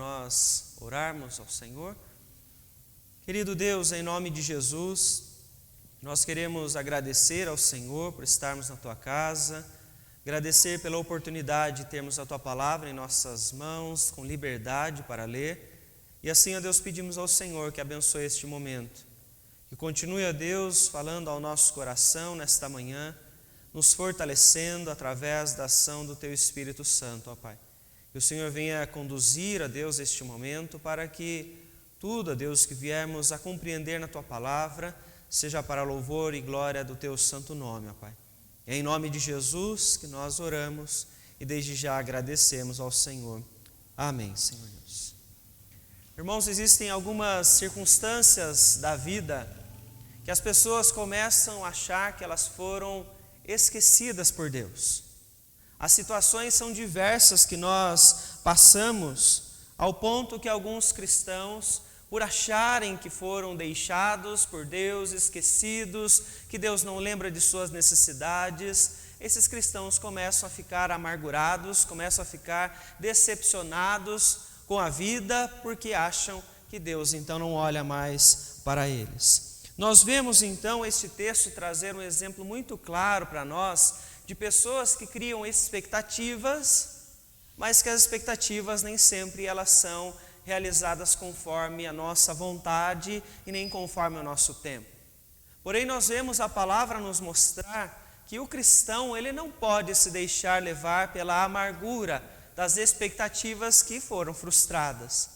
nós orarmos ao Senhor? Querido Deus, em nome de Jesus, nós queremos agradecer ao Senhor por estarmos na Tua casa, agradecer pela oportunidade de termos a Tua palavra em nossas mãos, com liberdade para ler. E assim, ó Deus, pedimos ao Senhor que abençoe este momento, que continue, ó Deus, falando ao nosso coração nesta manhã, nos fortalecendo através da ação do Teu Espírito Santo, ó Pai. Que o Senhor venha conduzir, ó Deus, este momento para que tudo, ó Deus, que viermos a compreender na Tua palavra, seja para louvor e glória do Teu santo nome, ó Pai. É em nome de Jesus que nós oramos e desde já agradecemos ao Senhor. Amém, Senhor Deus. Irmãos, existem algumas circunstâncias da vida que as pessoas começam a achar que elas foram esquecidas por Deus. As situações são diversas que nós passamos, ao ponto que alguns cristãos, por acharem que foram deixados por Deus, esquecidos, que Deus não lembra de suas necessidades, esses cristãos começam a ficar amargurados, começam a ficar decepcionados com a vida, porque acham que Deus então não olha mais para eles. Nós vemos então este texto trazer um exemplo muito claro para nós de pessoas que criam expectativas, mas que as expectativas nem sempre elas são realizadas conforme a nossa vontade e nem conforme o nosso tempo. Porém, nós vemos a palavra nos mostrar que o cristão ele não pode se deixar levar pela amargura das expectativas que foram frustradas.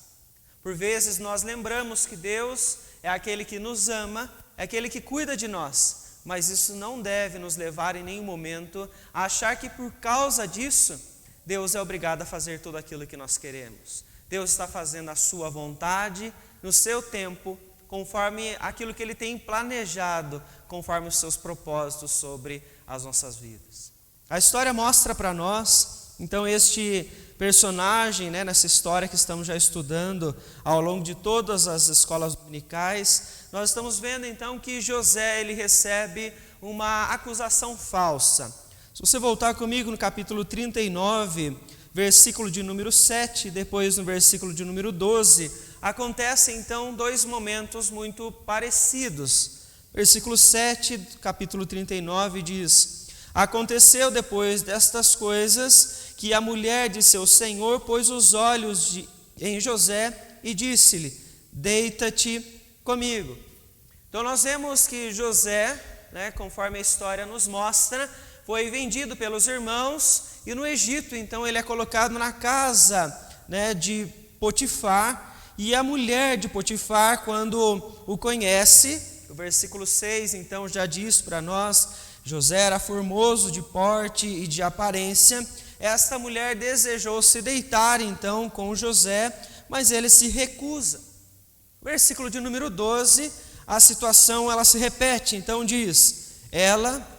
Por vezes nós lembramos que Deus é aquele que nos ama, é aquele que cuida de nós, mas isso não deve nos levar em nenhum momento a achar que por causa disso Deus é obrigado a fazer tudo aquilo que nós queremos. Deus está fazendo a sua vontade, no seu tempo, conforme aquilo que Ele tem planejado, conforme os seus propósitos sobre as nossas vidas. A história mostra para nós, então, este personagem, nessa história que estamos já estudando ao longo de todas as escolas dominicais, nós estamos vendo então que José ele recebe uma acusação falsa. Se você voltar comigo no capítulo 39, versículo de número 7, depois no versículo de número 12, acontecem então dois momentos muito parecidos. Versículo 7, capítulo 39 diz: Aconteceu depois destas coisas que a mulher de seu senhor pôs os olhos em José e disse-lhe: Deita-te comigo. Então nós vemos que José, conforme a história nos mostra, foi vendido pelos irmãos e no Egito, então, ele é colocado na casa de Potifar. E a mulher de Potifar, quando o conhece, o versículo 6, então, já diz para nós, José era formoso de porte e de aparência. Esta mulher desejou se deitar, então, com José, mas ele se recusa. Versículo de número 12, a situação ela se repete, então diz, ela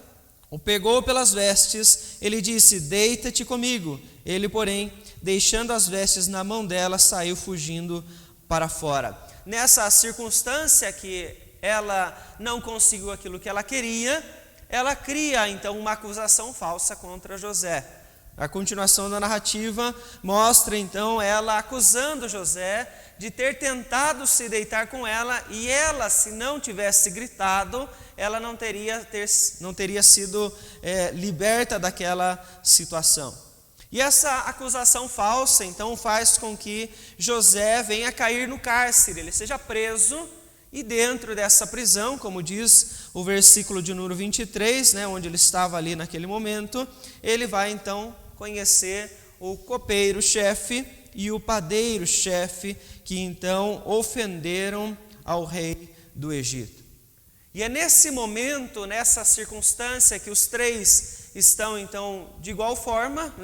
o pegou pelas vestes, ele disse, deita-te comigo. Ele, porém, deixando as vestes na mão dela, saiu fugindo para fora. Nessa circunstância que ela não conseguiu aquilo que ela queria, ela cria, então, uma acusação falsa contra José. A continuação da narrativa mostra, então, ela acusando José de ter tentado se deitar com ela e ela, se não tivesse gritado, ela não teria sido liberta daquela situação. E essa acusação falsa, então, faz com que José venha cair no cárcere, ele seja preso e dentro dessa prisão, como diz o versículo de número 23, onde ele estava ali naquele momento, ele vai então conhecer o copeiro-chefe e o padeiro-chefe, que então ofenderam ao rei do Egito. E é nesse momento, nessa circunstância, que os três estão então de igual forma,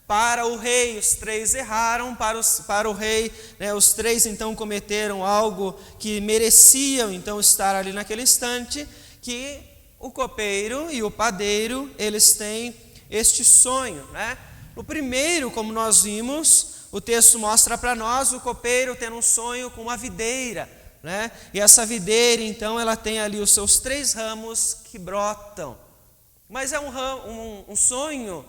para o rei, os três erraram, para o rei, os três então cometeram algo que mereciam então estar ali naquele instante, que o copeiro e o padeiro, eles têm este sonho, O primeiro, como nós vimos, o texto mostra para nós o copeiro tendo um sonho com uma videira, E essa videira, então, ela tem ali os seus 3 ramos que brotam. Mas é um sonho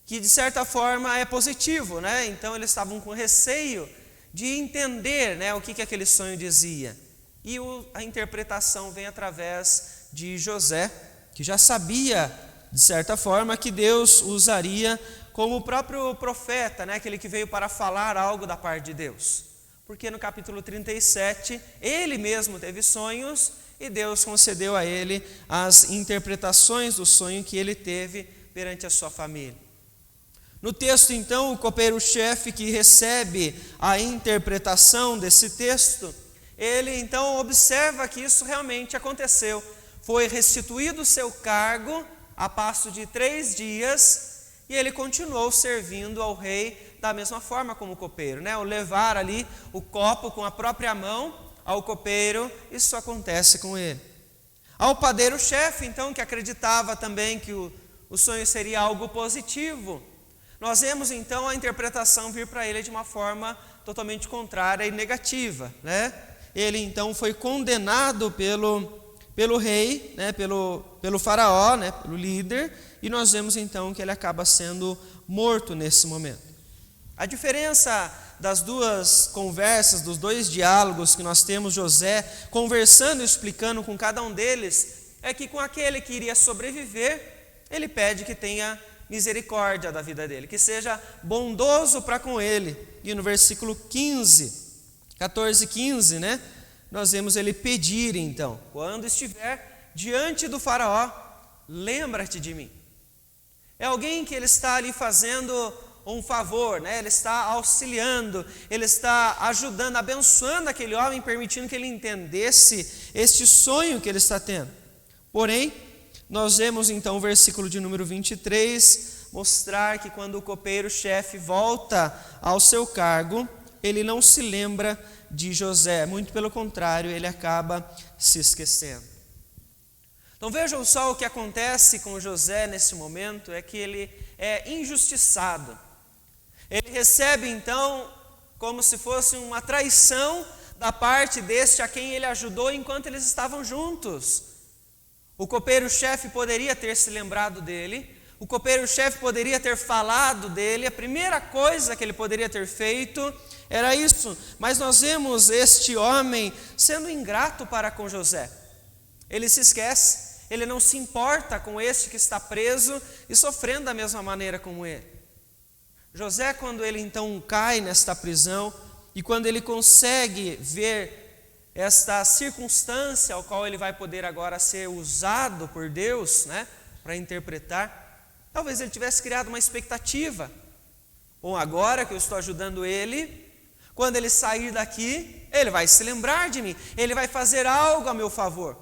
que, de certa forma, é positivo, Então, eles estavam com receio de entender, né, o que aquele sonho dizia. E a interpretação vem através de José, que já sabia, de certa forma, que Deus usaria como o próprio profeta, né, aquele que veio para falar algo da parte de Deus. Porque no capítulo 37, ele mesmo teve sonhos e Deus concedeu a ele as interpretações do sonho que ele teve perante a sua família. No texto, então, o copeiro-chefe que recebe a interpretação desse texto, ele então observa que isso realmente aconteceu. Foi restituído o seu cargo a passo de 3 dias e ele continuou servindo ao rei da mesma forma como o copeiro, né? O levar ali o copo com a própria mão ao copeiro, isso acontece com ele. Ao padeiro-chefe, então, que acreditava também que o sonho seria algo positivo, nós vemos então a interpretação vir para ele de uma forma totalmente contrária e negativa, né? Ele então foi condenado pelo rei, né? pelo faraó, né? Pelo líder, e nós vemos então que ele acaba sendo morto nesse momento. A diferença das duas conversas, dos dois diálogos que nós temos José conversando e explicando com cada um deles, é que com aquele que iria sobreviver, ele pede que tenha misericórdia da vida dele, que seja bondoso para com ele. E no versículo 14 e 15, né, nós vemos ele pedir então, quando estiver diante do faraó, lembra-te de mim. É alguém que ele está ali fazendo um favor, né? Ele está auxiliando, ele está ajudando, abençoando aquele homem, permitindo que ele entendesse este sonho que ele está tendo. Porém, nós vemos então o versículo de número 23 mostrar que quando o copeiro-chefe volta ao seu cargo, ele não se lembra de José, muito pelo contrário, ele acaba se esquecendo. Então vejam só o que acontece com José nesse momento, é que ele é injustiçado. Ele recebe então como se fosse uma traição da parte deste a quem ele ajudou enquanto eles estavam juntos. O copeiro-chefe poderia ter se lembrado dele, o copeiro-chefe poderia ter falado dele, a primeira coisa que ele poderia ter feito era isso, mas nós vemos este homem sendo ingrato para com José. Ele se esquece, ele não se importa com este que está preso e sofrendo da mesma maneira como ele. José, quando ele então cai nesta prisão e quando ele consegue ver esta circunstância ao qual ele vai poder agora ser usado por Deus, né, para interpretar, talvez ele tivesse criado uma expectativa. Bom, agora que eu estou ajudando ele, quando ele sair daqui, ele vai se lembrar de mim, ele vai fazer algo a meu favor,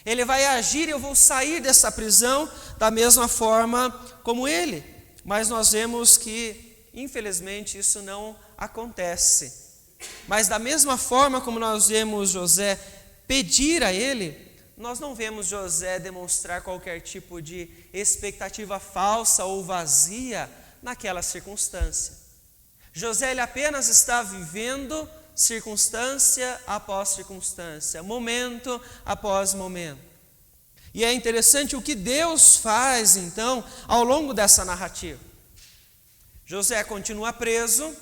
ele vai agir e eu vou sair dessa prisão da mesma forma como ele. Mas nós vemos que, infelizmente, isso não acontece. Mas da mesma forma como nós vemos José pedir a ele, nós não vemos José demonstrar qualquer tipo de expectativa falsa ou vazia naquela circunstância. José ele apenas está vivendo circunstância após circunstância, momento após momento. E é interessante o que Deus faz então ao longo dessa narrativa. José continua preso,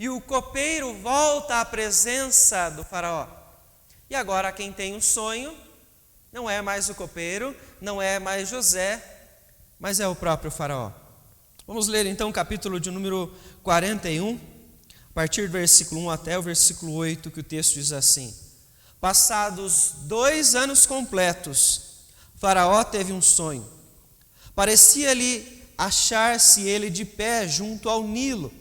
e o copeiro volta à presença do faraó. E agora quem tem um sonho não é mais o copeiro, não é mais José, mas é o próprio faraó. Vamos ler então o capítulo de número 41, a partir do versículo 1 até o versículo 8, que o texto diz assim: Passados 2 anos completos, faraó teve um sonho. Parecia-lhe achar-se ele de pé junto ao Nilo.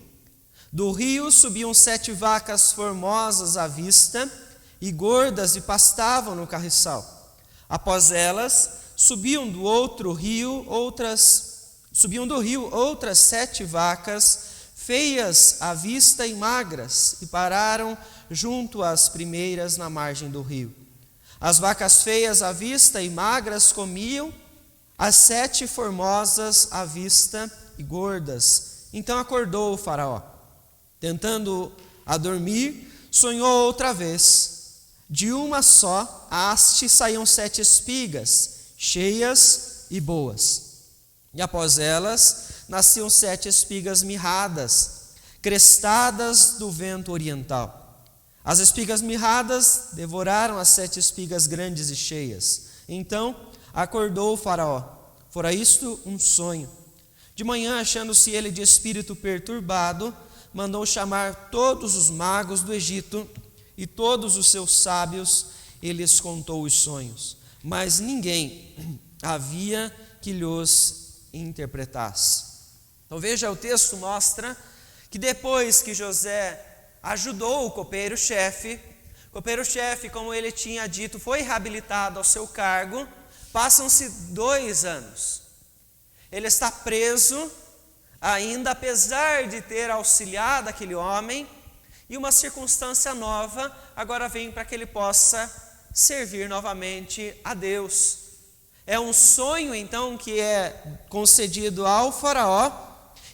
Do rio subiam 7 vacas formosas à vista e gordas e pastavam no carriçal. Após elas, subiam do rio outras 7 vacas, feias à vista e magras, e pararam junto às primeiras na margem do rio. As vacas feias à vista e magras comiam, as 7 formosas à vista e gordas. Então acordou o faraó. Tentando a dormir, sonhou outra vez. De uma só haste saíam 7 espigas, cheias e boas. E após elas, nasciam 7 espigas mirradas, crestadas do vento oriental. As espigas mirradas devoraram as 7 espigas grandes e cheias. Então acordou o faraó. Fora isto um sonho. De manhã, achando-se ele de espírito perturbado, mandou chamar todos os magos do Egito e todos os seus sábios, e lhes contou os sonhos. Mas ninguém havia que lhos interpretasse. Então veja, o texto mostra que depois que José ajudou o copeiro-chefe, como ele tinha dito, foi reabilitado ao seu cargo. Passam-se 2 anos. Ele está preso ainda, apesar de ter auxiliado aquele homem, e uma circunstância nova agora vem para que ele possa servir novamente a Deus. É um sonho então que é concedido ao faraó,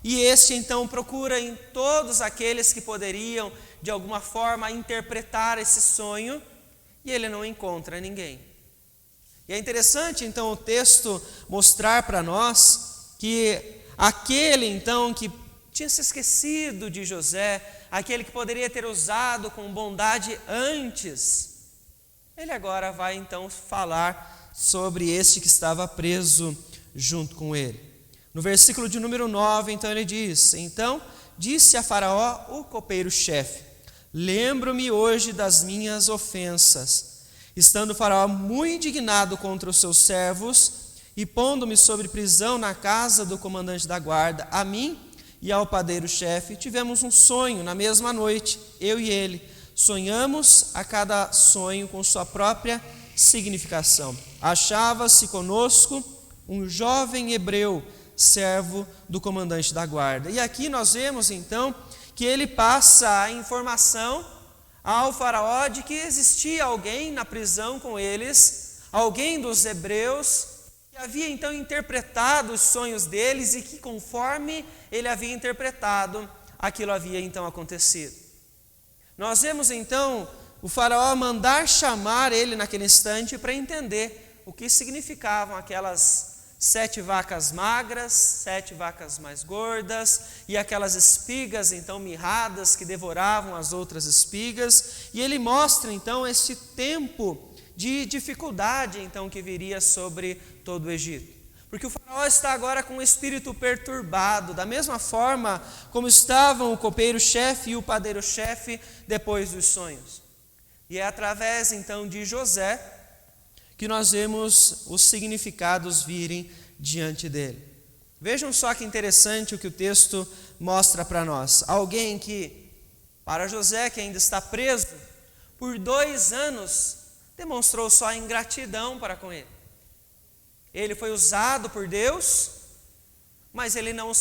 e este então procura em todos aqueles que poderiam de alguma forma interpretar esse sonho, e ele não encontra ninguém. E é interessante então o texto mostrar para nós que aquele então que tinha se esquecido de José, aquele que poderia ter usado com bondade antes, ele agora vai então falar sobre este que estava preso junto com ele. No versículo de número 9, então ele diz: Então disse a Faraó o copeiro-chefe: Lembro-me hoje das minhas ofensas, estando o Faraó muito indignado contra os seus servos e pondo-me sobre prisão na casa do comandante da guarda. A mim e ao padeiro-chefe tivemos um sonho na mesma noite, eu e ele. Sonhamos a cada sonho com sua própria significação. Achava-se conosco um jovem hebreu, servo do comandante da guarda. E aqui nós vemos então que ele passa a informação ao faraó de que existia alguém na prisão com eles, alguém dos hebreus, que havia então interpretado os sonhos deles e que conforme ele havia interpretado, aquilo havia então acontecido. Nós vemos então o faraó mandar chamar ele naquele instante para entender o que significavam aquelas 7 vacas magras, 7 vacas mais gordas e aquelas espigas então mirradas que devoravam as outras espigas. E ele mostra então esse tempo de dificuldade então que viria sobre todo o Egito. Porque o faraó está agora com o espírito perturbado, da mesma forma como estavam o copeiro-chefe e o padeiro-chefe depois dos sonhos. E é através então de José que nós vemos os significados virem diante dele. Vejam só que interessante o que o texto mostra para nós. Alguém que, para José, que ainda está preso, por 2 anos, demonstrou só ingratidão para com ele. Ele foi usado por Deus, mas ele não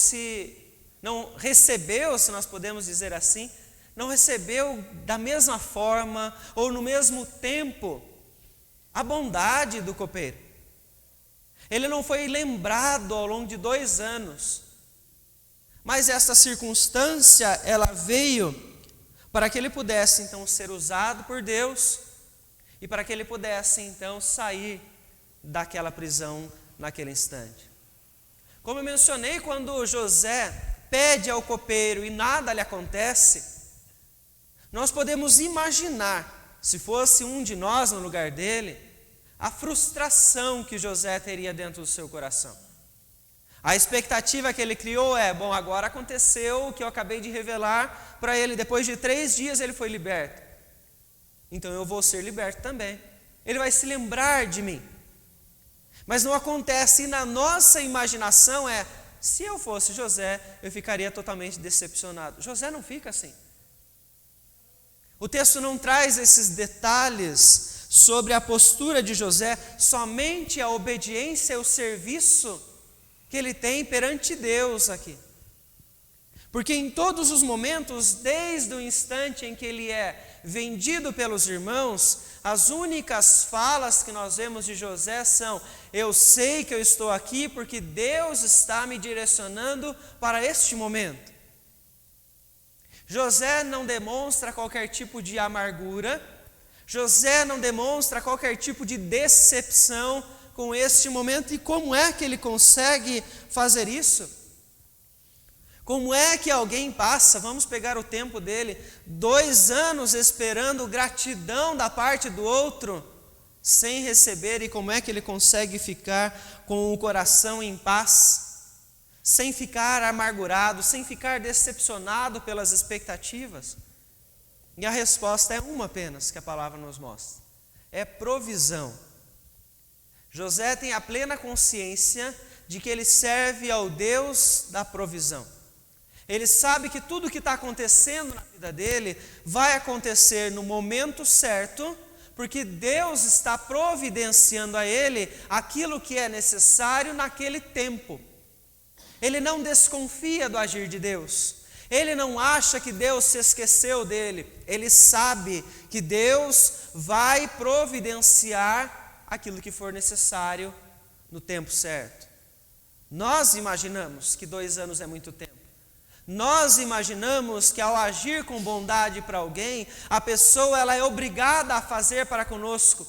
recebeu, se nós podemos dizer assim, não recebeu da mesma forma ou no mesmo tempo a bondade do copeiro. Ele não foi lembrado ao longo de 2 anos, mas essa circunstância, ela veio para que ele pudesse então ser usado por Deus e para que ele pudesse então sair daquela prisão naquele instante. Como eu mencionei, quando José pede ao copeiro e nada lhe acontece, nós podemos imaginar, se fosse um de nós no lugar dele, a frustração que José teria dentro do seu coração. A expectativa que ele criou é: bom, agora aconteceu o que eu acabei de revelar para ele, depois de 3 dias ele foi liberto, então eu vou ser liberto também, ele vai se lembrar de mim. Mas não acontece, e na nossa imaginação se eu fosse José, eu ficaria totalmente decepcionado. José não fica assim. O texto não traz esses detalhes sobre a postura de José, somente a obediência e o serviço que ele tem perante Deus aqui. Porque em todos os momentos, desde o instante em que ele é vendido pelos irmãos, as únicas falas que nós vemos de José são: eu sei que eu estou aqui porque Deus está me direcionando para este momento. José não demonstra qualquer tipo de amargura, José não demonstra qualquer tipo de decepção com este momento. E como é que ele consegue fazer isso? Como é que alguém passa, vamos pegar o tempo dele, 2 anos esperando gratidão da parte do outro, sem receber, e como é que ele consegue ficar com o coração em paz, sem ficar amargurado, sem ficar decepcionado pelas expectativas? E a resposta é uma apenas que a palavra nos mostra: é provisão. José tem a plena consciência de que ele serve ao Deus da provisão. Ele sabe que tudo o que está acontecendo na vida dele vai acontecer no momento certo, porque Deus está providenciando a ele aquilo que é necessário naquele tempo. Ele não desconfia do agir de Deus. Ele não acha que Deus se esqueceu dele. Ele sabe que Deus vai providenciar aquilo que for necessário no tempo certo. Nós imaginamos que 2 anos é muito tempo. Nós imaginamos que ao agir com bondade para alguém, a pessoa ela é obrigada a fazer para conosco.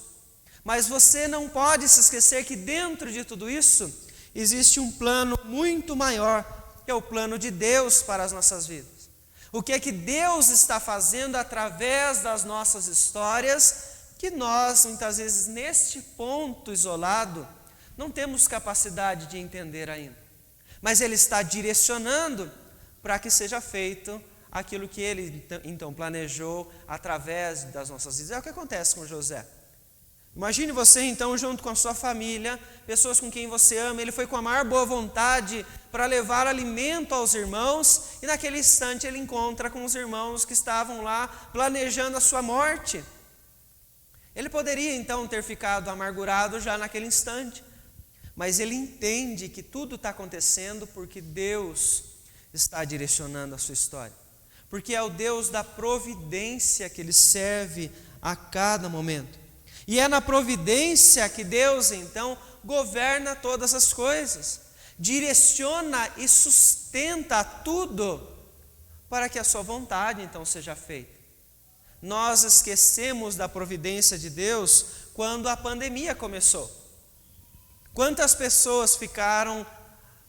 Mas você não pode se esquecer que dentro de tudo isso, existe um plano muito maior, que é o plano de Deus para as nossas vidas. O que é que Deus está fazendo através das nossas histórias, que nós, muitas vezes, neste ponto isolado, não temos capacidade de entender ainda. Mas Ele está direcionando para que seja feito aquilo que Ele então planejou através das nossas vidas. É o que acontece com José. Imagine você então junto com a sua família, pessoas com quem você ama. Ele foi com a maior boa vontade para levar alimento aos irmãos, e naquele instante ele encontra com os irmãos que estavam lá planejando a sua morte. Ele poderia então ter ficado amargurado já naquele instante, mas ele entende que tudo está acontecendo porque Deus está direcionando a sua história, porque é o Deus da providência que Ele serve a cada momento. E é na providência que Deus então governa todas as coisas, direciona e sustenta tudo para que a sua vontade então seja feita. Nós esquecemos da providência de Deus quando a pandemia começou. Quantas pessoas ficaram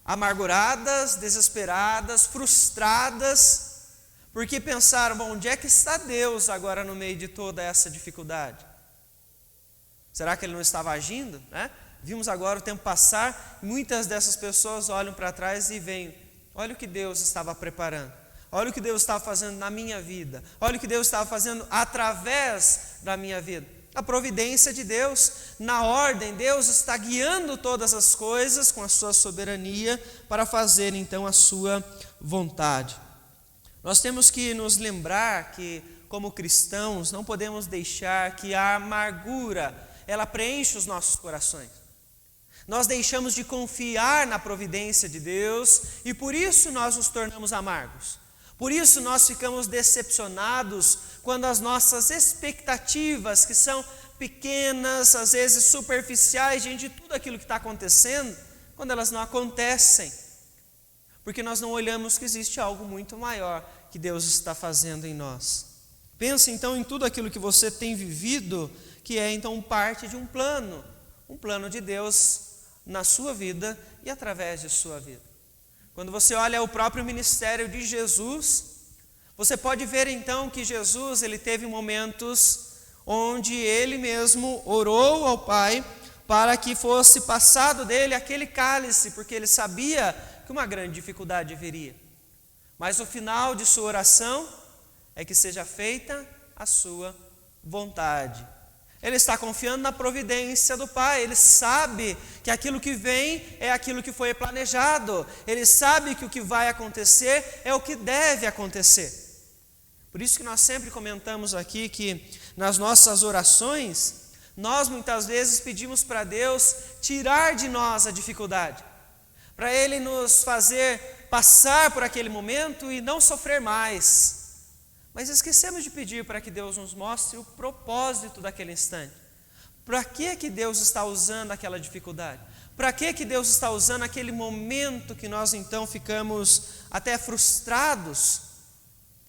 amarguradas, desesperadas, frustradas, porque pensaram: bom, onde é que está Deus agora no meio de toda essa dificuldade? Será que Ele não estava agindo? Vimos agora o tempo passar, muitas dessas pessoas olham para trás e veem: olha o que Deus estava preparando, olha o que Deus estava fazendo na minha vida, olha o que Deus estava fazendo através da minha vida. A providência de Deus, na ordem, Deus está guiando todas as coisas com a sua soberania para fazer então a sua vontade. Nós temos que nos lembrar que, como cristãos, não podemos deixar que a amargura ela preencha os nossos corações. Nós deixamos de confiar na providência de Deus e por isso nós nos tornamos amargos. Por isso nós ficamos decepcionados quando as nossas expectativas, que são pequenas, às vezes superficiais, diante de tudo aquilo que está acontecendo, quando elas não acontecem, porque nós não olhamos que existe algo muito maior que Deus está fazendo em nós. Pense então em tudo aquilo que você tem vivido, que é então parte de um plano de Deus na sua vida e através de sua vida. Quando você olha o próprio ministério de Jesus, você pode ver então que Jesus ele teve momentos onde ele mesmo orou ao Pai para que fosse passado dele aquele cálice, porque ele sabia que uma grande dificuldade viria. Mas o final de sua oração é que seja feita a sua vontade. Ele está confiando na providência do Pai. Ele sabe que aquilo que vem é aquilo que foi planejado. Ele sabe que o que vai acontecer é o que deve acontecer. Por isso que nós sempre comentamos aqui que nas nossas orações, nós muitas vezes pedimos para Deus tirar de nós a dificuldade, para Ele nos fazer passar por aquele momento e não sofrer mais. Mas esquecemos de pedir para que Deus nos mostre o propósito daquele instante. Para que Deus está usando aquela dificuldade? Para que Deus está usando aquele momento que nós então ficamos até frustrados?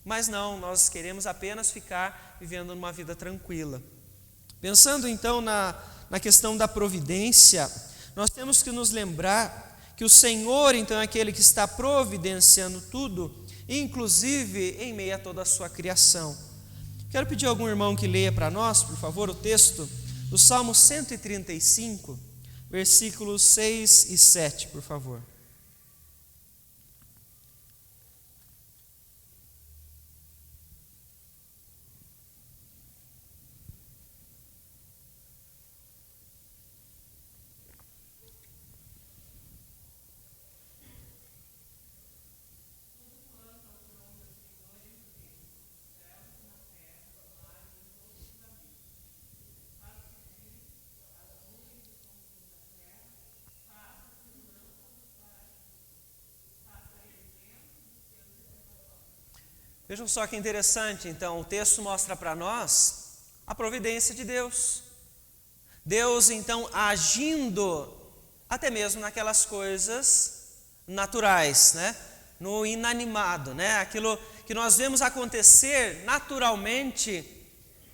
Mas não, nós queremos apenas ficar vivendo uma vida tranquila. Pensando então na questão da providência, nós temos que nos lembrar que o Senhor, então, é aquele que está providenciando tudo, inclusive em meio a toda a sua criação. Quero pedir a algum irmão que leia para nós, por favor, o texto do Salmo 135, versículos 6 e 7, por favor. Vejam só que interessante, então, o texto mostra para nós a providência de Deus. Deus, então, agindo até mesmo naquelas coisas naturais, né? No inanimado, né? Aquilo que nós vemos acontecer naturalmente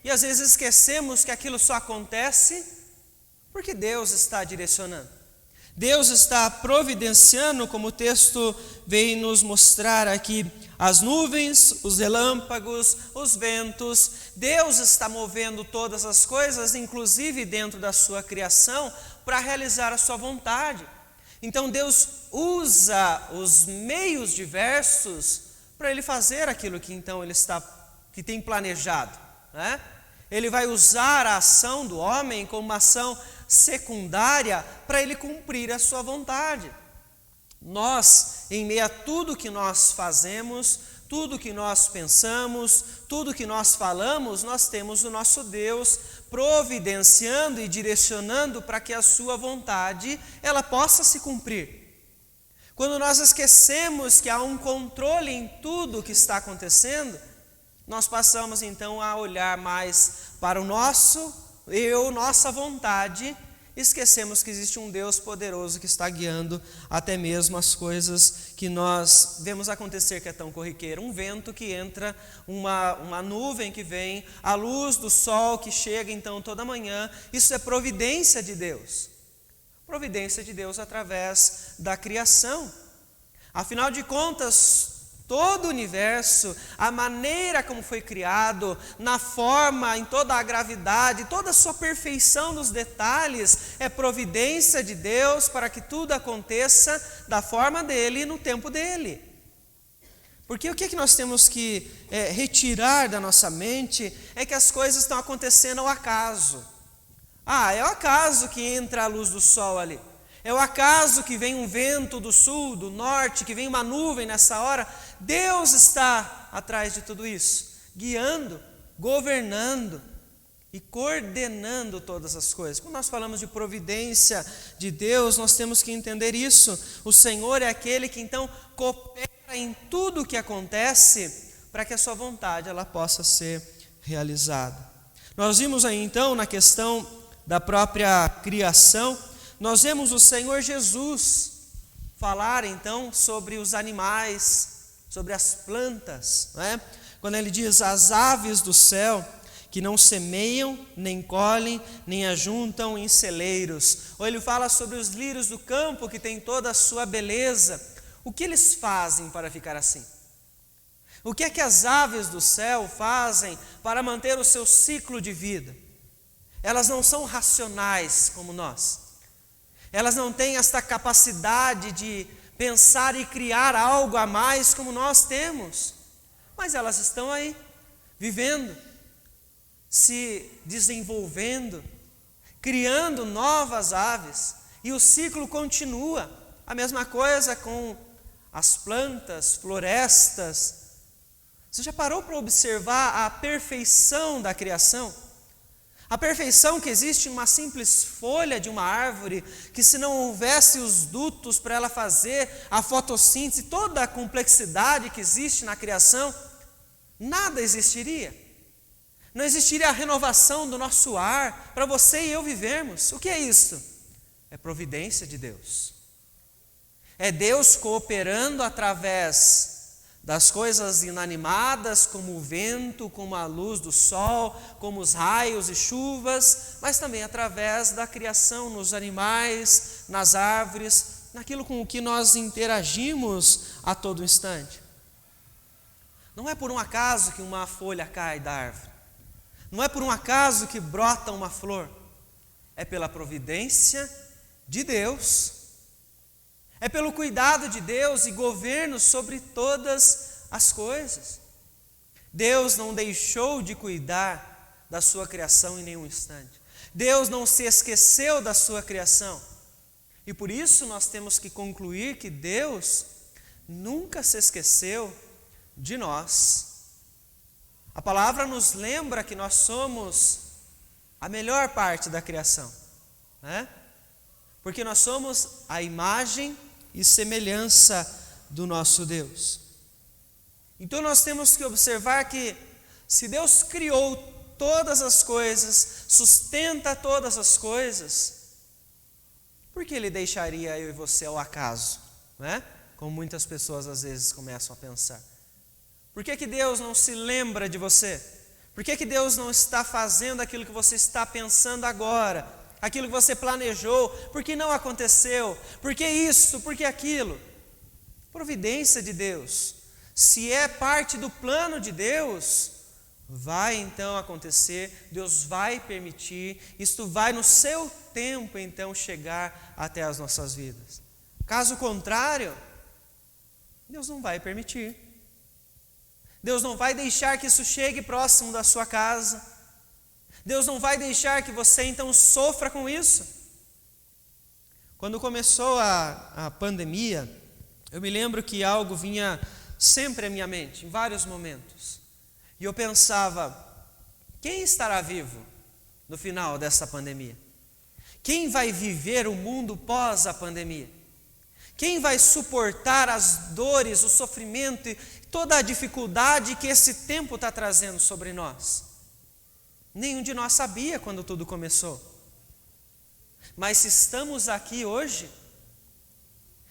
e às vezes esquecemos que aquilo só acontece porque Deus está direcionando. Deus está providenciando, como o texto vem nos mostrar aqui, as nuvens, os relâmpagos, os ventos. Deus está movendo todas as coisas, inclusive dentro da sua criação, para realizar a sua vontade. Então Deus usa os meios diversos para Ele fazer aquilo que então que tem planejado, né? Ele vai usar a ação do homem como uma ação secundária para Ele cumprir a sua vontade. Nós, em meio a tudo que nós fazemos, tudo que nós pensamos, tudo que nós falamos, nós temos o nosso Deus providenciando e direcionando para que a sua vontade ela possa se cumprir. Quando nós esquecemos que há um controle em tudo que está acontecendo, nós passamos então a olhar mais para o nosso eu, nossa vontade, esquecemos que existe um Deus poderoso que está guiando até mesmo as coisas que nós vemos acontecer, que é tão corriqueiro. Um vento que entra, uma nuvem que vem, a luz do sol que chega então toda manhã. Isso é providência de Deus. Providência de Deus através da criação. Afinal de contas, todo o universo, a maneira como foi criado, na forma, em toda a gravidade, toda a sua perfeição nos detalhes, é providência de Deus para que tudo aconteça da forma dele e no tempo dele. Porque o que é que nós temos que retirar da nossa mente é que as coisas estão acontecendo ao acaso. É o acaso que entra a luz do sol ali. É o acaso que vem um vento do sul, do norte, que vem uma nuvem nessa hora. Deus está atrás de tudo isso, guiando, governando e coordenando todas as coisas. Quando nós falamos de providência de Deus, nós temos que entender isso. O Senhor é aquele que então coopera em tudo o que acontece para que a sua vontade ela possa ser realizada. Nós vimos aí então na questão da própria criação, nós vemos o Senhor Jesus falar então sobre os animais, sobre as plantas, né? Quando ele diz as aves do céu que não semeiam, nem colhem, nem ajuntam em celeiros. Ou ele fala sobre os lírios do campo que têm toda a sua beleza. O que eles fazem para ficar assim? O que é que as aves do céu fazem para manter o seu ciclo de vida? Elas não são racionais como nós. Elas não têm esta capacidade de pensar e criar algo a mais como nós temos. Mas elas estão aí, vivendo, se desenvolvendo, criando novas aves. E o ciclo continua. A mesma coisa com as plantas, florestas. Você já parou para observar a perfeição da criação? A perfeição que existe em uma simples folha de uma árvore, que se não houvesse os dutos para ela fazer a fotossíntese, toda a complexidade que existe na criação, nada existiria. Não existiria a renovação do nosso ar para você e eu vivermos. O que é isso? É providência de Deus. É Deus cooperando através das coisas inanimadas, como o vento, como a luz do sol, como os raios e chuvas, mas também através da criação nos animais, nas árvores, naquilo com o que nós interagimos a todo instante. Não é por um acaso que uma folha cai da árvore. Não é por um acaso que brota uma flor. É pela providência de Deus. É pelo cuidado de Deus e governo sobre todas as coisas. Deus não deixou de cuidar da sua criação em nenhum instante. Deus não se esqueceu da sua criação. E por isso nós temos que concluir que Deus nunca se esqueceu de nós. A palavra nos lembra que nós somos a melhor parte da criação, né? Porque nós somos a imagem e semelhança do nosso Deus. Então nós temos que observar que se Deus criou todas as coisas, sustenta todas as coisas, por que Ele deixaria eu e você ao acaso, né? Como muitas pessoas às vezes começam a pensar. Por que Deus não se lembra de você? Por que Deus não está fazendo aquilo que você está pensando agora? Aquilo que você planejou? Por que não aconteceu? Por que isso? Por que aquilo? Providência de Deus. Se é parte do plano de Deus, vai então acontecer, Deus vai permitir, isto vai no seu tempo então chegar até as nossas vidas. Caso contrário, Deus não vai permitir. Deus não vai deixar que isso chegue próximo da sua casa. Deus não vai deixar que você então sofra com isso. Quando começou a pandemia, eu me lembro que algo vinha sempre à minha mente, em vários momentos. E eu pensava, quem estará vivo no final dessa pandemia? Quem vai viver o mundo pós a pandemia? Quem vai suportar as dores, o sofrimento e toda a dificuldade que esse tempo está trazendo sobre nós? Nenhum de nós sabia quando tudo começou. Mas se estamos aqui hoje,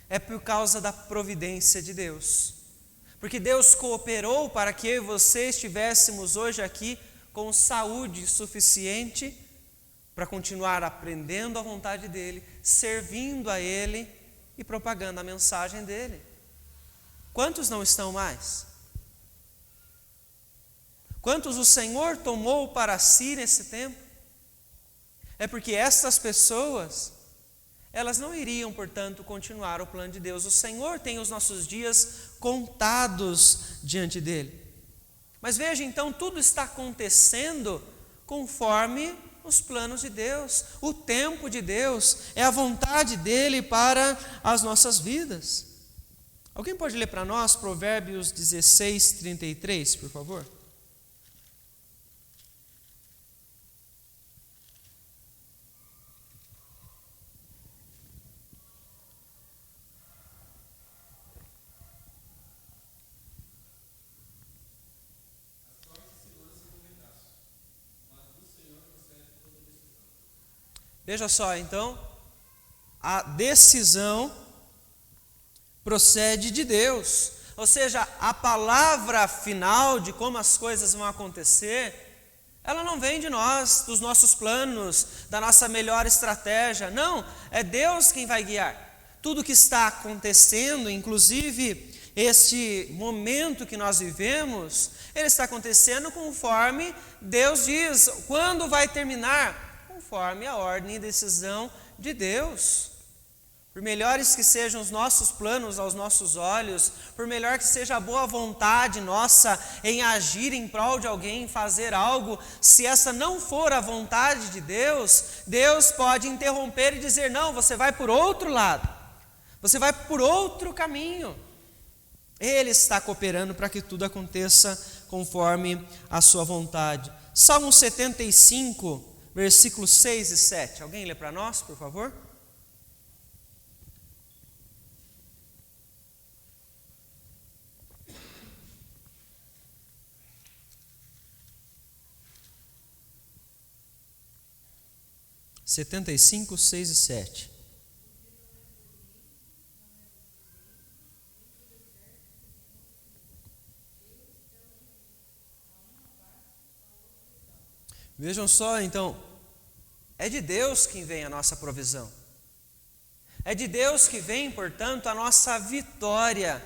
é por causa da providência de Deus. Porque Deus cooperou para que eu e você estivéssemos hoje aqui com saúde suficiente para continuar aprendendo a vontade dEle, servindo a Ele e propagando a mensagem dEle. Quantos não estão mais? Quantos o Senhor tomou para si nesse tempo? É porque estas pessoas, elas não iriam, portanto, continuar o plano de Deus. O Senhor tem os nossos dias contados diante dEle. Mas veja, então, tudo está acontecendo conforme os planos de Deus. O tempo de Deus é a vontade dEle para as nossas vidas. Alguém pode ler para nós Provérbios 16, 33, por favor? Veja só, então, a decisão procede de Deus, ou seja, a palavra final de como as coisas vão acontecer, ela não vem de nós, dos nossos planos, da nossa melhor estratégia, não, é Deus quem vai guiar. Tudo que está acontecendo, inclusive este momento que nós vivemos, ele está acontecendo conforme Deus diz. Quando vai terminar? Conforme a ordem e decisão de Deus. Por melhores que sejam os nossos planos aos nossos olhos, por melhor que seja a boa vontade nossa em agir em prol de alguém, fazer algo, se essa não for a vontade de Deus, Deus pode interromper e dizer, não, você vai por outro lado, você vai por outro caminho. Ele está cooperando para que tudo aconteça conforme a sua vontade. Salmo 75, versículos 6 e 7. Alguém lê para nós, por favor? Setenta e cinco, 6 e 7. Vejam só, então, é de Deus quem vem a nossa provisão. É de Deus que vem, portanto, a nossa vitória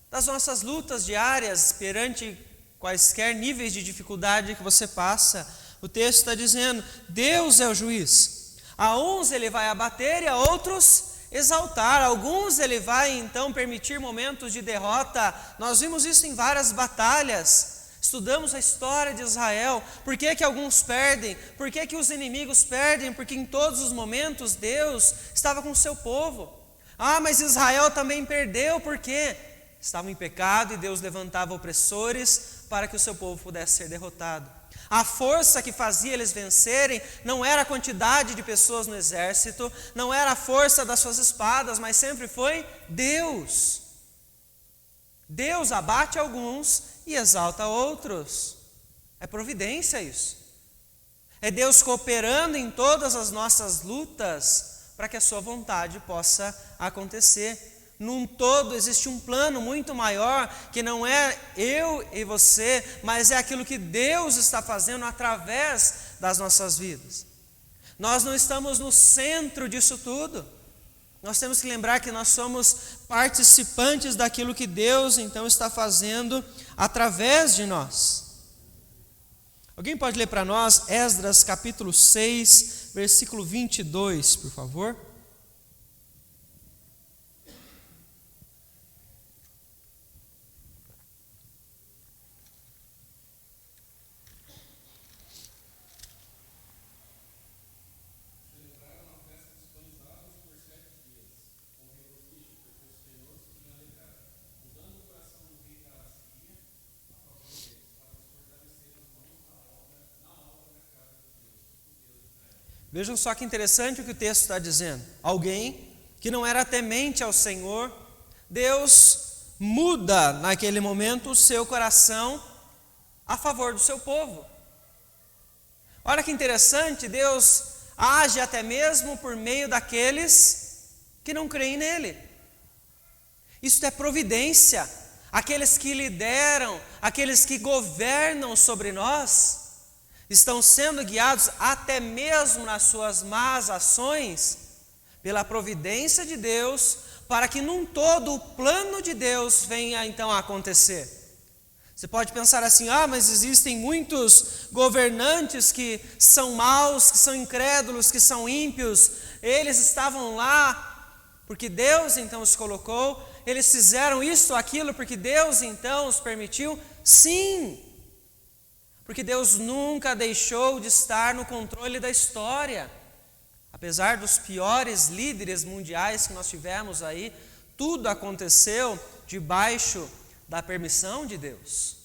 das nossas lutas diárias perante quaisquer níveis de dificuldade que você passa. O texto está dizendo: Deus é o juiz. A uns Ele vai abater e a outros exaltar. Alguns Ele vai então permitir momentos de derrota. Nós vimos isso em várias batalhas. Estudamos a história de Israel. Por que que alguns perdem? Por que que os inimigos perdem? Porque em todos os momentos Deus estava com o seu povo. Ah, mas Israel também perdeu. Por quê? Estavam em pecado e Deus levantava opressores para que o seu povo pudesse ser derrotado. A força que fazia eles vencerem não era a quantidade de pessoas no exército, não era a força das suas espadas, mas sempre foi Deus. Deus abate alguns e exalta outros. É providência isso. É Deus cooperando em todas as nossas lutas para que a sua vontade possa acontecer. Num todo existe um plano muito maior, que não é eu e você, mas é aquilo que Deus está fazendo através das nossas vidas. Nós não estamos no centro disso tudo. Nós temos que lembrar que nós somos participantes daquilo que Deus então está fazendo através de nós. Alguém pode ler para nós Esdras capítulo 6, versículo 22, por favor? Vejam só que interessante o que o texto está dizendo. Alguém que não era temente ao Senhor, Deus muda naquele momento o seu coração a favor do seu povo. Olha que interessante, Deus age até mesmo por meio daqueles que não creem nele. Isso é providência. Aqueles que lideram, aqueles que governam sobre nós, estão sendo guiados até mesmo nas suas más ações pela providência de Deus, para que num todo o plano de Deus venha então a acontecer. Você pode pensar assim: mas existem muitos governantes que são maus, que são incrédulos, que são ímpios. Eles estavam lá porque Deus então os colocou, eles fizeram isso ou aquilo porque Deus então os permitiu. Sim, porque Deus nunca deixou de estar no controle da história. Apesar dos piores líderes mundiais que nós tivemos aí, tudo aconteceu debaixo da permissão de Deus.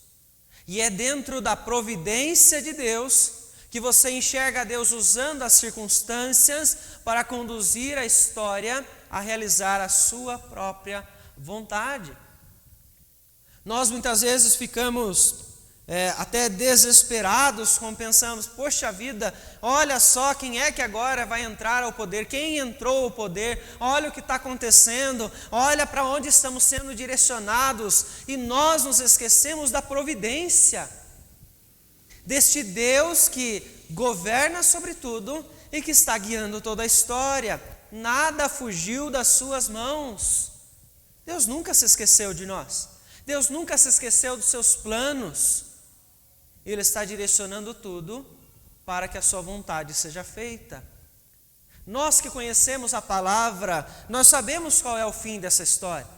E é dentro da providência de Deus que você enxerga Deus usando as circunstâncias para conduzir a história a realizar a sua própria vontade. Nós muitas vezes ficamos até desesperados, como pensamos: poxa vida, olha só quem é que agora vai entrar ao poder, quem entrou ao poder, olha o que está acontecendo, olha para onde estamos sendo direcionados, e nós nos esquecemos da providência, deste Deus que governa sobre tudo e que está guiando toda a história. Nada fugiu das suas mãos. Deus nunca se esqueceu de nós, Deus nunca se esqueceu dos seus planos. Ele está direcionando tudo para que a sua vontade seja feita. Nós que conhecemos a palavra, nós sabemos qual é o fim dessa história.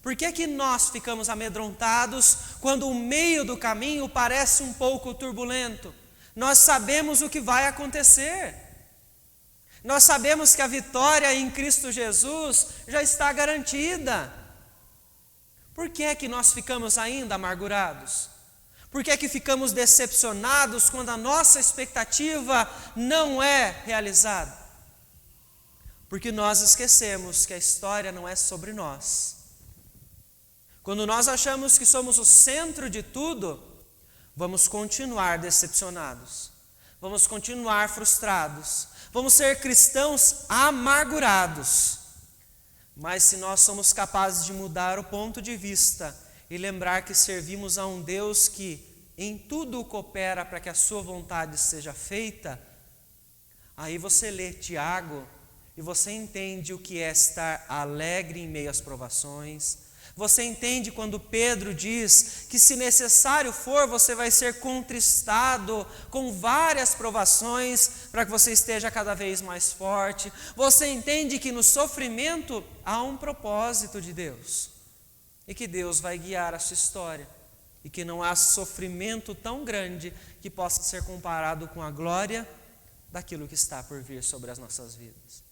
Por que que nós ficamos amedrontados quando o meio do caminho parece um pouco turbulento? Nós sabemos o que vai acontecer. Nós sabemos que a vitória em Cristo Jesus já está garantida. Por que é que nós ficamos ainda amargurados? Por que é que ficamos decepcionados quando a nossa expectativa não é realizada? Porque nós esquecemos que a história não é sobre nós. Quando nós achamos que somos o centro de tudo, vamos continuar decepcionados, vamos continuar frustrados, vamos ser cristãos amargurados. Mas se nós somos capazes de mudar o ponto de vista e lembrar que servimos a um Deus que em tudo coopera para que a sua vontade seja feita, aí você lê Tiago e você entende o que é estar alegre em meio às provações. Você entende quando Pedro diz que, se necessário for, você vai ser contristado com várias provações para que você esteja cada vez mais forte. Você entende que no sofrimento há um propósito de Deus e que Deus vai guiar a sua história e que não há sofrimento tão grande que possa ser comparado com a glória daquilo que está por vir sobre as nossas vidas.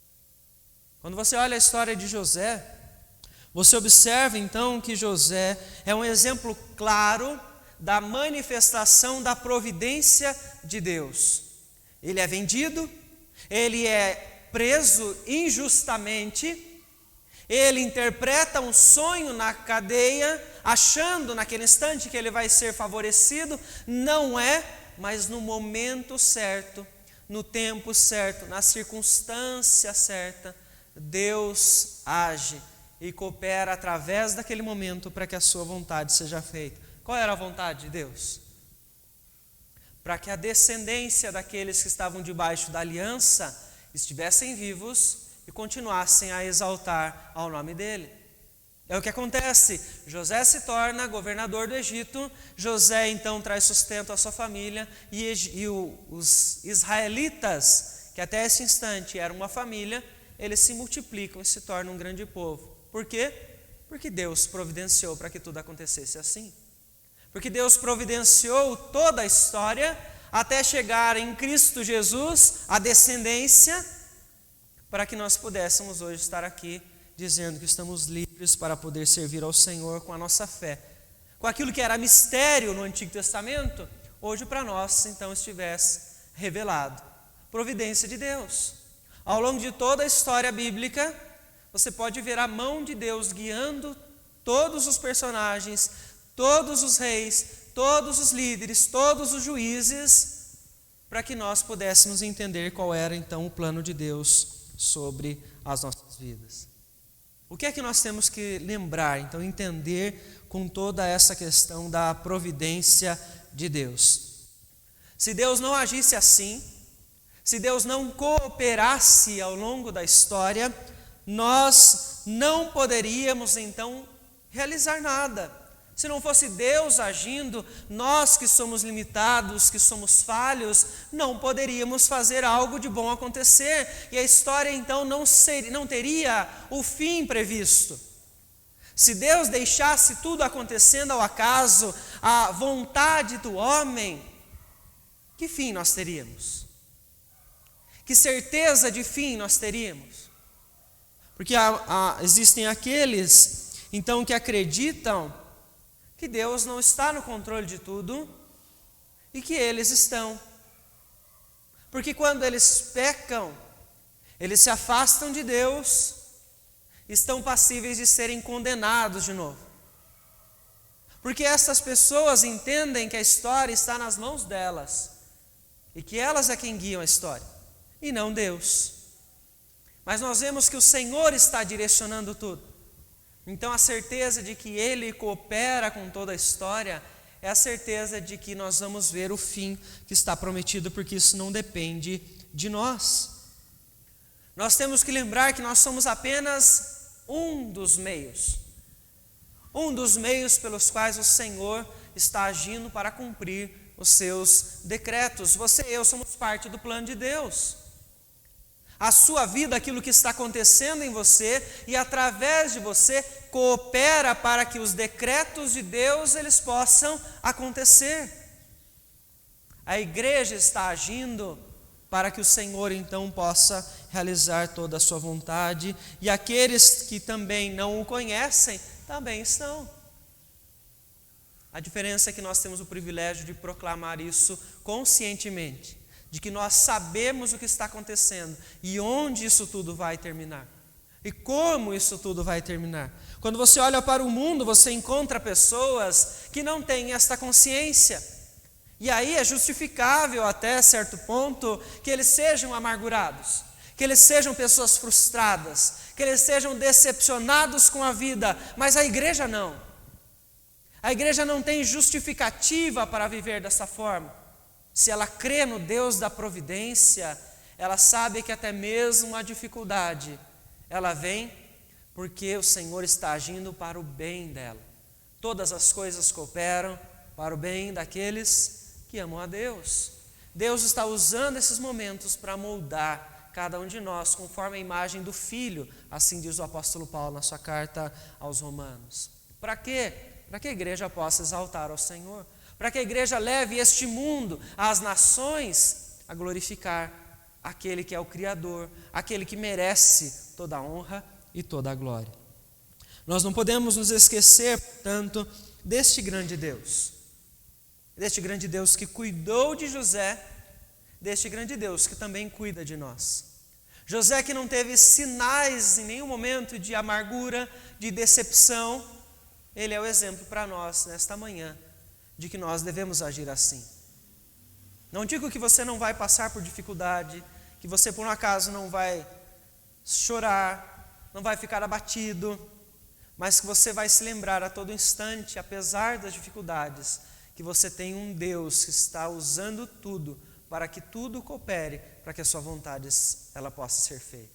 Quando você olha a história de José, você observa então que José é um exemplo claro da manifestação da providência de Deus. Ele é vendido, ele é preso injustamente, ele interpreta um sonho na cadeia, achando naquele instante que ele vai ser favorecido. Não é, mas no momento certo, no tempo certo, na circunstância certa, Deus age e coopera através daquele momento para que a sua vontade seja feita. Qual era a vontade de Deus? Para que a descendência daqueles que estavam debaixo da aliança estivessem vivos e continuassem a exaltar ao nome dele. É o que acontece. José se torna governador do Egito. José então traz sustento à sua família e os israelitas, que até esse instante eram uma família, eles se multiplicam e se tornam um grande povo. Por quê? Porque Deus providenciou para que tudo acontecesse assim. Porque Deus providenciou toda a história até chegar em Cristo Jesus, a descendência, para que nós pudéssemos hoje estar aqui dizendo que estamos livres para poder servir ao Senhor com a nossa fé. Com aquilo que era mistério no Antigo Testamento, hoje para nós então estivesse revelado. Providência de Deus. Ao longo de toda a história bíblica, você pode ver a mão de Deus guiando todos os personagens, todos os reis, todos os líderes, todos os juízes, para que nós pudéssemos entender qual era então o plano de Deus sobre as nossas vidas. O que é que nós temos que lembrar, então, entender com toda essa questão da providência de Deus? Se Deus não agisse assim, se Deus não cooperasse ao longo da história, nós não poderíamos então realizar nada. Se não fosse Deus agindo, nós que somos limitados, que somos falhos, não poderíamos fazer algo de bom acontecer. E a história então não teria o fim previsto. Se Deus deixasse tudo acontecendo ao acaso, à vontade do homem, que fim nós teríamos? Que certeza de fim nós teríamos? Porque existem aqueles, então, que acreditam que Deus não está no controle de tudo e que eles estão. Porque quando eles pecam, eles se afastam de Deus, estão passíveis de serem condenados de novo. Porque essas pessoas entendem que a história está nas mãos delas e que elas é quem guiam a história e não Deus. Mas nós vemos que o Senhor está direcionando tudo. Então a certeza de que Ele coopera com toda a história é a certeza de que nós vamos ver o fim que está prometido, porque isso não depende de nós. Nós temos que lembrar que nós somos apenas um dos meios pelos quais o Senhor está agindo para cumprir os seus decretos. Você e eu somos parte do plano de Deus. A sua vida, aquilo que está acontecendo em você e através de você, coopera para que os decretos de Deus eles possam acontecer. A igreja está agindo para que o Senhor então possa realizar toda a sua vontade, e aqueles que também não o conhecem também estão. A diferença é que nós temos o privilégio de proclamar isso conscientemente, de que nós sabemos o que está acontecendo e onde isso tudo vai terminar e como isso tudo vai terminar. Quando você olha para o mundo, você encontra pessoas que não têm esta consciência, e aí é justificável até certo ponto que eles sejam amargurados, que eles sejam pessoas frustradas, que eles sejam decepcionados com a vida, mas a igreja não. A igreja não tem justificativa para viver dessa forma. Se ela crê no Deus da providência, ela sabe que até mesmo a dificuldade, ela vem porque o Senhor está agindo para o bem dela. Todas as coisas cooperam para o bem daqueles que amam a Deus. Deus está usando esses momentos para moldar cada um de nós conforme a imagem do Filho, assim diz o apóstolo Paulo na sua carta aos Romanos. Para quê? Para que a igreja possa exaltar ao Senhor, para que a igreja leve este mundo, as nações, a glorificar aquele que é o Criador, aquele que merece toda a honra e toda a glória. Nós não podemos nos esquecer, portanto, deste grande Deus que cuidou de José, deste grande Deus que também cuida de nós. José, que não teve sinais em nenhum momento de amargura, de decepção, ele é o exemplo para nós nesta manhã de que nós devemos agir assim. Não digo que você não vai passar por dificuldade, que você por um acaso não vai chorar, não vai ficar abatido, mas que você vai se lembrar a todo instante, apesar das dificuldades, que você tem um Deus que está usando tudo para que tudo coopere, para que a sua vontade ela possa ser feita.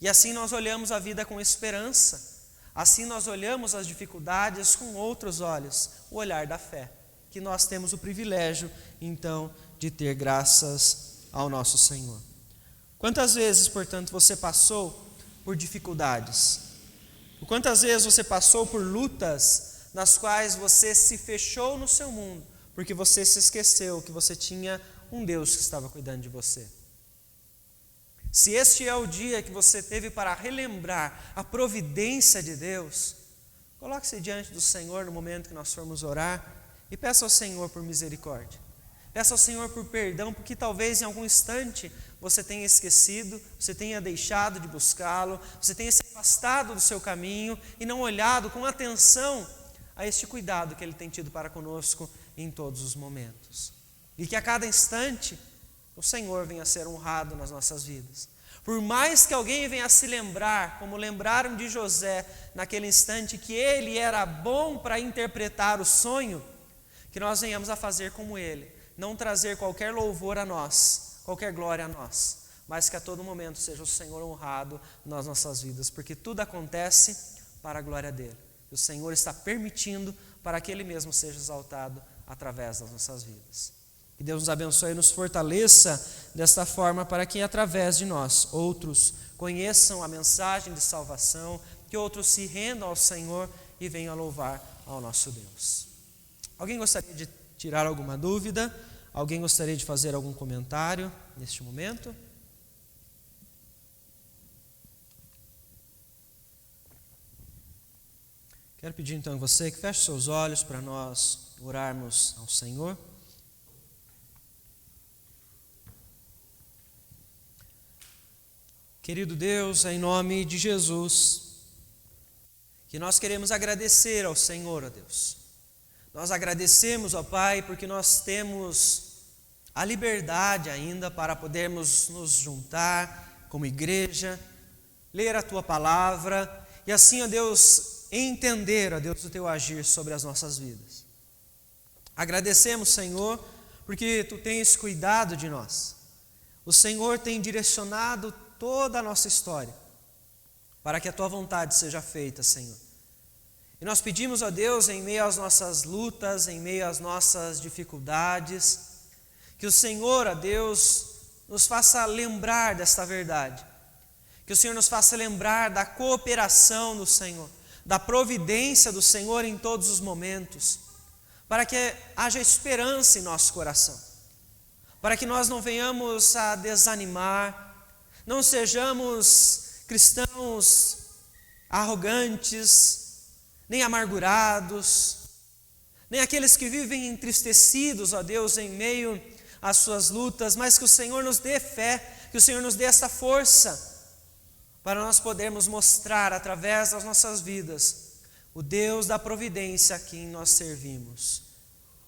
E assim nós olhamos a vida com esperança, assim nós olhamos as dificuldades com outros olhos, o olhar da fé, que nós temos o privilégio, então, de ter graças ao nosso Senhor. Quantas vezes, portanto, você passou por dificuldades? Quantas vezes você passou por lutas nas quais você se fechou no seu mundo, porque você se esqueceu que você tinha um Deus que estava cuidando de você? Se este é o dia que você teve para relembrar a providência de Deus, coloque-se diante do Senhor no momento que nós formos orar e peça ao Senhor por misericórdia. Peça ao Senhor por perdão, porque talvez em algum instante você tenha esquecido, você tenha deixado de buscá-lo, você tenha se afastado do seu caminho e não olhado com atenção a este cuidado que Ele tem tido para conosco em todos os momentos. E que a cada instante o Senhor venha a ser honrado nas nossas vidas. Por mais que alguém venha a se lembrar, como lembraram de José naquele instante, que ele era bom para interpretar o sonho, que nós venhamos a fazer como ele, não trazer qualquer louvor a nós, qualquer glória a nós, mas que a todo momento seja o Senhor honrado nas nossas vidas, porque tudo acontece para a glória dele. O Senhor está permitindo para que Ele mesmo seja exaltado através das nossas vidas. Que Deus nos abençoe e nos fortaleça desta forma para que através de nós outros conheçam a mensagem de salvação, que outros se rendam ao Senhor e venham a louvar ao nosso Deus. Alguém gostaria de tirar alguma dúvida? Alguém gostaria de fazer algum comentário neste momento? Quero pedir então a você que feche seus olhos para nós orarmos ao Senhor. Querido Deus, em nome de Jesus, que nós queremos agradecer ao Senhor, ó Deus. Nós agradecemos, ó Pai, porque nós temos a liberdade ainda para podermos nos juntar como igreja, ler a Tua palavra e assim, ó Deus, entender, ó Deus, o Teu agir sobre as nossas vidas. Agradecemos, Senhor, porque Tu tens cuidado de nós. O Senhor tem direcionado toda a nossa história para que a Tua vontade seja feita, Senhor. E nós pedimos a Deus, em meio às nossas lutas, em meio às nossas dificuldades, que o Senhor, ó Deus, nos faça lembrar desta verdade, que o Senhor nos faça lembrar da cooperação do Senhor, da providência do Senhor em todos os momentos, para que haja esperança em nosso coração, para que nós não venhamos a desanimar, não sejamos cristãos arrogantes, nem amargurados, nem aqueles que vivem entristecidos, ó Deus, em meio às suas lutas, mas que o Senhor nos dê fé, que o Senhor nos dê esta força, para nós podermos mostrar através das nossas vidas o Deus da providência a quem nós servimos.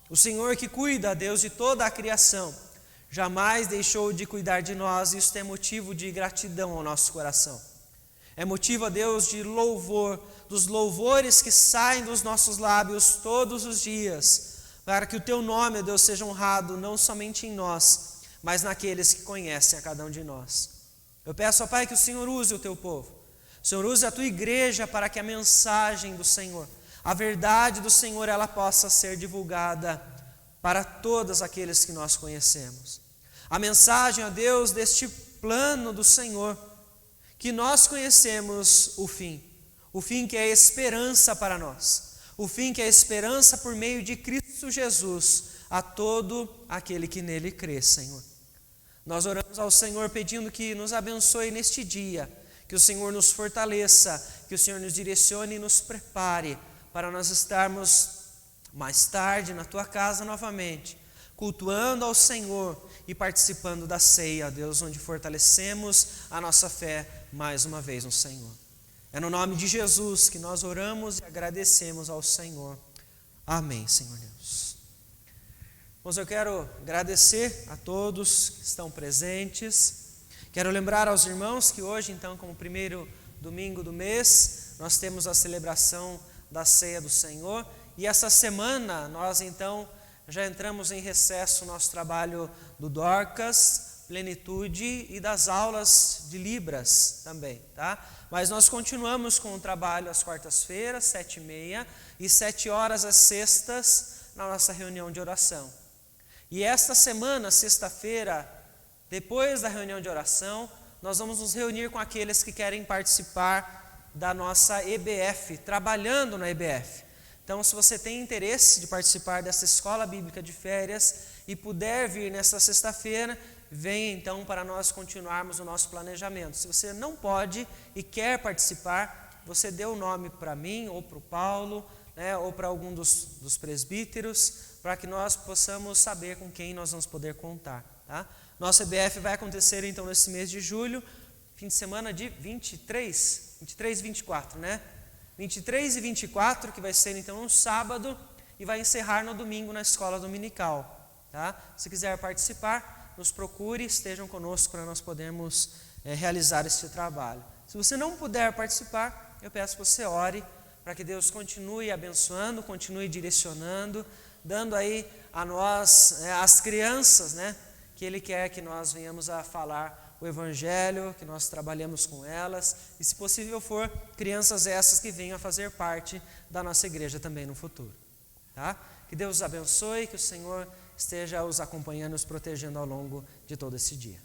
O Senhor que cuida, Deus, de toda a criação, jamais deixou de cuidar de nós, e isso é motivo de gratidão ao nosso coração. É motivo, ó Deus, de louvor, dos louvores que saem dos nossos lábios todos os dias, para que o Teu nome, ó Deus, seja honrado não somente em nós, mas naqueles que conhecem a cada um de nós. Eu peço, ó Pai, que o Senhor use o teu povo, o Senhor use a tua igreja para que a mensagem do Senhor, a verdade do Senhor, ela possa ser divulgada para todos aqueles que nós conhecemos. A mensagem, ó Deus, deste plano do Senhor, que nós conhecemos o fim que é a esperança para nós, o fim que é a esperança por meio de Cristo Jesus, a todo aquele que nele crê, Senhor. Nós oramos ao Senhor pedindo que nos abençoe neste dia, que o Senhor nos fortaleça, que o Senhor nos direcione e nos prepare para nós estarmos mais tarde na tua casa novamente, cultuando ao Senhor e participando da ceia, Deus, onde fortalecemos a nossa fé mais uma vez no Senhor. É no nome de Jesus que nós oramos e agradecemos ao Senhor. Amém, Senhor Deus. Mas eu quero agradecer a todos que estão presentes. Quero lembrar aos irmãos que hoje, então, como primeiro domingo do mês, nós temos a celebração da ceia do Senhor. E essa semana nós, então, já entramos em recesso no nosso trabalho do Dorcas, Plenitude e das aulas de Libras também, tá? Mas nós continuamos com o trabalho às quartas-feiras, 7h30, e 7h às sextas, na nossa reunião de oração. E esta semana, sexta-feira, depois da reunião de oração, nós vamos nos reunir com aqueles que querem participar da nossa EBF, trabalhando na EBF. Então, se você tem interesse de participar dessa escola bíblica de férias e puder vir nesta sexta-feira, venha então para nós continuarmos o nosso planejamento. Se você não pode e quer participar, você dê o nome para mim ou para o Paulo, né, ou para algum dos presbíteros, para que nós possamos saber com quem nós vamos poder contar. Tá? Nossa EBF vai acontecer então nesse mês de julho, fim de semana de 23 e 24, né? 23 e 24, que vai ser então um sábado, e vai encerrar no domingo na escola dominical. Tá? Se quiser participar, nos procure, estejam conosco para nós podermos realizar este trabalho. Se você não puder participar, eu peço que você ore para que Deus continue abençoando, continue direcionando, dando aí a nós, as crianças, né, que Ele quer que nós venhamos a falar o Evangelho, que nós trabalhemos com elas, e se possível for, crianças essas que venham a fazer parte da nossa igreja também no futuro. Tá? Que Deus os abençoe, que o Senhor esteja os acompanhando, os protegendo ao longo de todo esse dia.